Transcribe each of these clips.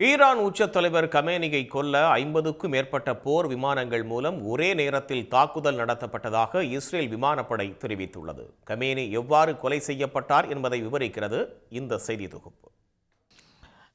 Iran உச்ச தலைவர் கமேனியை கொல்ல 50க்கும் மேற்பட்ட போர் விமானங்கள் மூலம் ஒரே நேரத்தில் தாக்குதல் நடத்தப்பட்டதாக இஸ்ரேல் விமானப்படை தெரிவித்துள்ளது. கமேனி எவ்வாறு கொலை செய்யப்பட்டார் என்பதை விவரிக்கிறது இந்த செய்தி தொகுப்பு.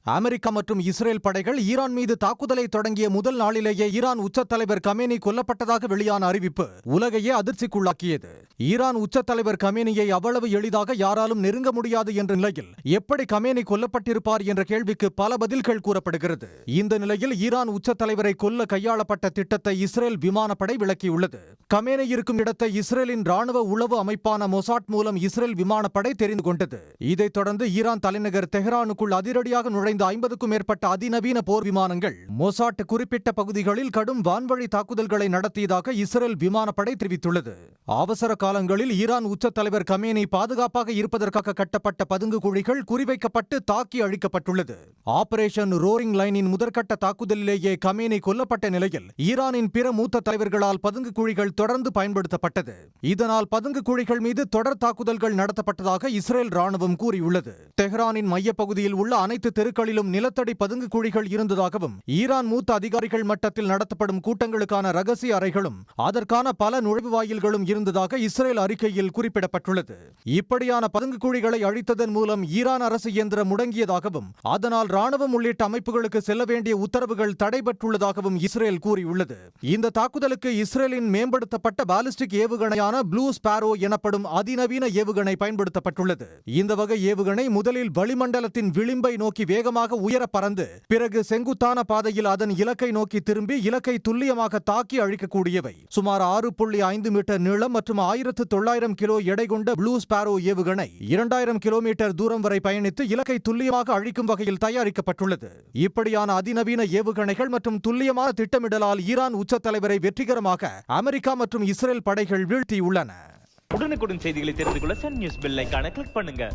அமெரிக்கா மற்றும் இஸ்ரேல் படைகள் ஈரான் மீது தாக்குதலை தொடங்கிய முதல் நாளிலேயே ஈரான் உச்ச தலைவர் கமேனி கொல்லப்பட்டதாக வெளியான அறிவிப்பு உலகையே அதிர்ச்சிக்குள்ளாக்கியது. ஈரான் உச்ச தலைவர் கமேனியை அவ்வளவு எளிதாக யாராலும் நெருங்க முடியாது என்ற நிலையில் எப்படி கமேனி கொல்லப்பட்டிருப்பார் என்ற கேள்விக்கு பல பதில்கள் கூறப்படுகிறது. இந்த நிலையில் ஈரான் உச்ச தலைவரை கொல்ல கையாளப்பட்ட திட்டத்தை இஸ்ரேல் விமானப்படை விளக்கியுள்ளது. கமேனி இருக்கும் இடத்தை இஸ்ரேலின் ராணுவ உளவு அமைப்பான மொசாட் மூலம் இஸ்ரேல் விமானப்படை தெரிந்து கொண்டது. இதைத் தொடர்ந்து ஈரான் தலைநகர் தெஹ்ரானுக்குள் அதிரடியாக நுழைந்த 50க்கும் மேற்பட்ட அதிநவீன போர் விமானங்கள் மொசாட் குறிப்பிட்ட பகுதிகளில் கடும் வான்வழி தாக்குதல்களை நடத்தியதாக இஸ்ரேல் விமானப்படை தெரிவித்துள்ளது. அவசர காலங்களில் ஈரான் உச்ச தலைவர் கமேனி பாதுகாப்பாக இருப்பதற்காக கட்டப்பட்ட பதுங்கு குழிகள் குறிவைக்கப்பட்டு தாக்கி அழிக்கப்பட்டுள்ளது. ஆபரேஷன் ரோரிங் லைனின் முதற்கட்ட தாக்குதலிலேயே கமேனி கொல்லப்பட்ட நிலையில் ஈரானின் பிற மூத்த தலைவர்களால் பதுங்கு குழிகள் தொடர்ந்து பயன்படுத்தப்பட்டது. இதனால் பதுங்கு குழிகள் மீது தொடர் தாக்குதல்கள் நடத்தப்பட்டதாக இஸ்ரேல் ராணுவம் கூறியுள்ளது. தெஹ்ரானின் மையப்பகுதியில் உள்ள அனைத்து தெருக்களிலும் நிலத்தடி பதுங்கு குழிகள் இருந்ததாகவும் ஈரான் மூத்த அதிகாரிகள் மட்டத்தில் நடத்தப்படும் கூட்டங்களுக்கான ரகசிய அறைகளும் அதற்கான பல நுழைவு வாயில்களும் இருந்ததாக இஸ்ரேல் அறிக்கையில் குறிப்பிடப்பட்டுள்ளது. இப்படியான பதுங்கு குழிகளை அழித்ததன் மூலம் ஈரான் அரசு இயந்திரம் முடங்கியதாகவும் அதனால் ராணுவம் உள்ளிட்ட அமைப்புகளுக்கு செல்ல வேண்டிய உத்தரவுகள் தடைபட்டுள்ளதாகவும் இஸ்ரேல் கூறியுள்ளது. இந்த தாக்குதலுக்கு இஸ்ரேலின் மேம்படுத்தப்பட்ட பாலிஸ்டிக் ஏவுகணையான ப்ளூ ஸ்பாரோ எனப்படும் அதிநவீன ஏவுகணை பயன்படுத்தப்பட்டுள்ளது. இந்த வகை ஏவுகணை முதலில் வளிமண்டலத்தின் விளிம்பை நோக்கி வேகமாக உயர பறந்து பிறகு செங்குத்தான பாதையில் அதன் இலக்கை நோக்கி திரும்பி இலக்கை துல்லியமாக தாக்கி அழிக்கக்கூடியவை. சுமார் 6.5 மீட்டர் நீளம் மற்றும் 1900 கிலோ எடை கொண்ட ப்ளூ ஸ்பாரோ ஏவுகணை 2000 கிலோமீட்டர் தூரம் வரை பயணித்து இலக்கை துல்லியமாக அழிக்கும் வகையில் தயாரிக்கப்பட்டுள்ளது. இப்படியான அதிநவீன ஏவுகணைகள் மற்றும் துல்லியமான திட்டமிடலால் ஈரான் உச்ச தலைவரை வெற்றிகரமாக அமெரிக்கா மற்றும் இஸ்ரேல் படைகள் வீழ்த்தியுள்ளன. உடனுக்குடன் செய்திகளை தெரிந்து கொள்ள சன் நியூஸ் பெல் ஐகானை கிளிக் பண்ணுங்க.